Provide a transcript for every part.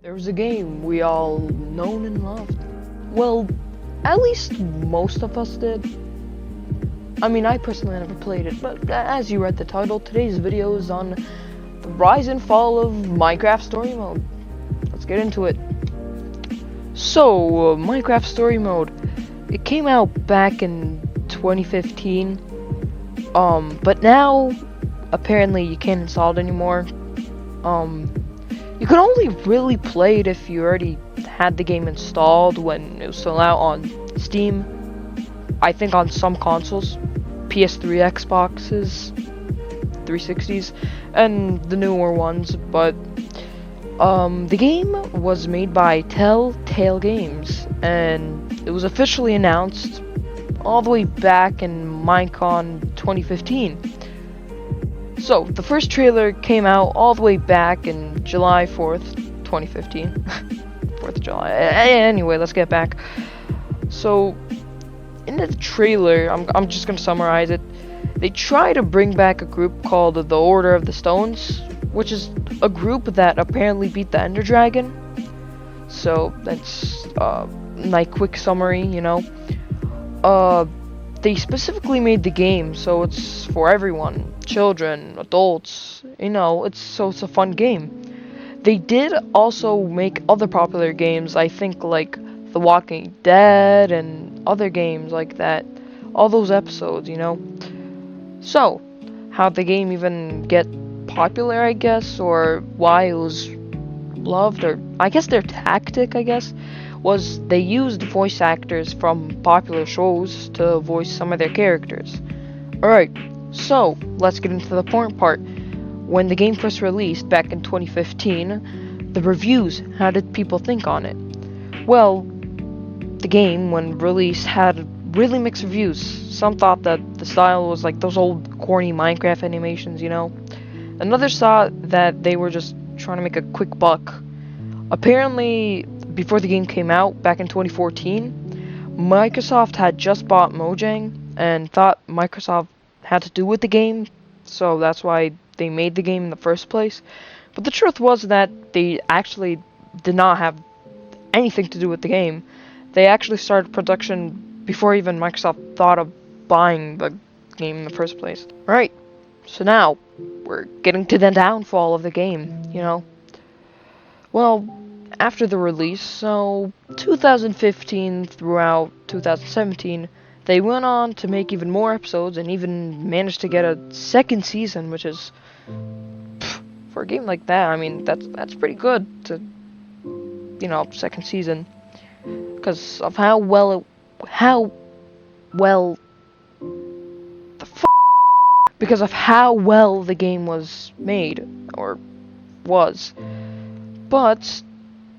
There was a game we all known and loved. Well, at least most of us did. I mean, I personally never played it, but as you read the title, today's video is on the rise and fall of Minecraft Story Mode. Let's get into it. So, Minecraft Story Mode. It came out back in 2015, but now, apparently you can't install it anymore. You could only really play it if you already had the game installed when it was still out on Steam. I think on some consoles, PS3, Xboxes, 360s, and the newer ones. But the game was made by Telltale Games, and it was officially announced all the way back in Minecon 2015. So, the first trailer came out all the way back in July 4th, 2015. 4th of July. Anyway, let's get back. So, in the trailer, I'm just gonna summarize it. They try to bring back a group called the Order of the Stones, which is a group that apparently beat the Ender Dragon. So, that's, my quick summary, you know. They specifically made the game so it's for everyone, children, adults, you know, it's a fun game. They did also make other popular games, I think, like The Walking Dead and other games like that. All those episodes, you know. So, how'd the game even get popular, I guess, or why it was loved, or I guess their tactic, was they used voice actors from popular shows to voice some of their characters. Alright, so let's get into the important part. When the game first released back in 2015, the reviews, how did people think on it? Well, the game, when released, had really mixed reviews. Some thought that the style was like those old corny Minecraft animations, you know? And others thought that they were just trying to make a quick buck. Apparently, before the game came out, back in 2014, Microsoft had just bought Mojang and thought Microsoft had to do with the game, so that's why they made the game in the first place. But the truth was that they actually did not have anything to do with the game. They actually started production before even Microsoft thought of buying the game in the first place. Right, so now we're getting to the downfall of the game, you know. Well, after the release, so 2015 throughout 2017, they went on to make even more episodes and even managed to get a second season, which is, for a game like that, I mean, that's pretty good to, you know, second season, because of how well, because of how well the game was made, or was. But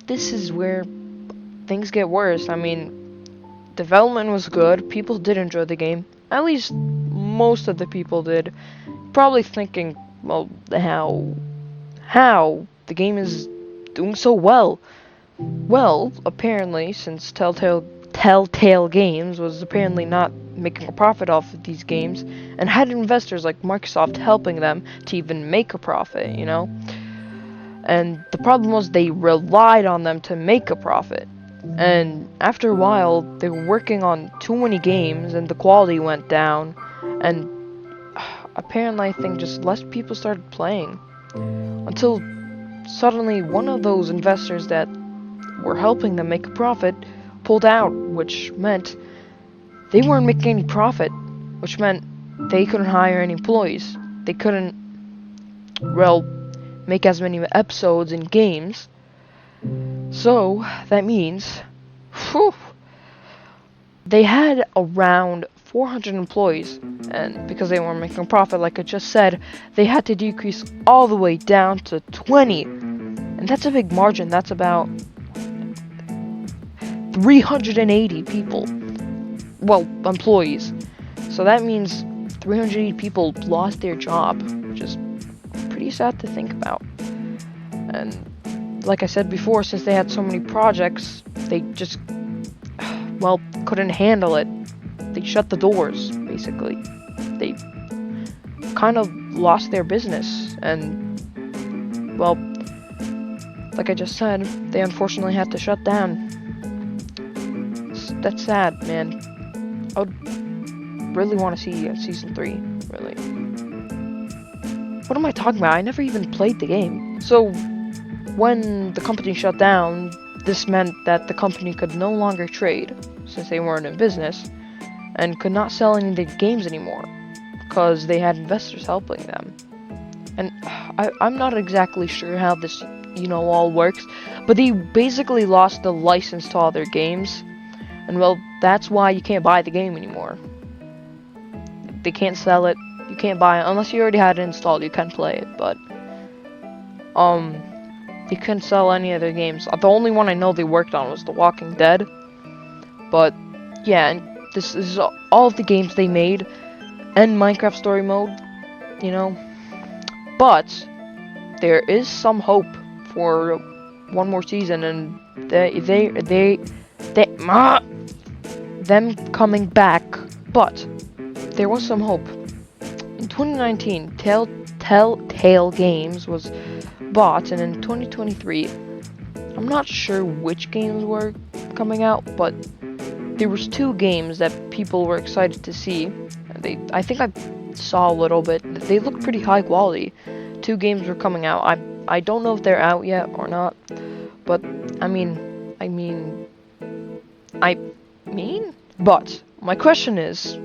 this is where things get worse. I mean, development was good. People did enjoy the game. At least most of the people did. Probably thinking, well, how the game is doing so well. Well, apparently, since Telltale Games was apparently not making a profit off of these games and had investors like Microsoft helping them to even make a profit, you know. And the problem was they relied on them to make a profit. And after a while, they were working on too many games and the quality went down. And apparently, I think just less people started playing. Until suddenly one of those investors that were helping them make a profit pulled out, which meant they weren't making any profit, which meant they couldn't hire any employees. They couldn't, well, make as many episodes and games. So that means, they had around 400 employees, and because they weren't making a profit, like I just said, they had to decrease all the way down to 20. And that's a big margin. That's about 380 people. Well, employees. So that means 380 people lost their job, which is pretty sad to think about. And like I said before, since they had so many projects, they just, well, couldn't handle it. They shut the doors, basically. They kind of lost their business, and, well, like I just said, they unfortunately had to shut down. That's sad, man. I would really want to see season 3, really. What am I talking about? I never even played the game. So, when the company shut down, this meant that the company could no longer trade, since they weren't in business, and could not sell any of the games anymore, because they had investors helping them. And I'm not exactly sure how this, all works, but they basically lost the license to all their games, and well, that's why you can't buy the game anymore. They can't sell it, you can't buy it, unless you already had it installed, you can play it, but, they couldn't sell any of their games. The only one I know they worked on was The Walking Dead, but, yeah, and this is all of the games they made, and Minecraft Story Mode, but there is some hope for one more season, and them coming back. But there was some hope. In 2019, Telltale Games was bought, and in 2023, I'm not sure which games were coming out, but there was 2 games that people were excited to see. I think I saw a little bit. They look pretty high quality. 2 games were coming out. I don't know if they're out yet or not, but but my question is,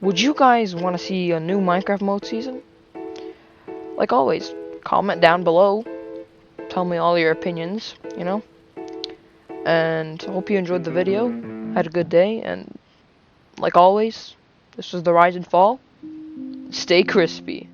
would you guys want to see a new Minecraft mode season? Like always, comment down below. Tell me all your opinions, and hope you enjoyed the video, had a good day, and like always, this was the Rise and Fall. Stay crispy.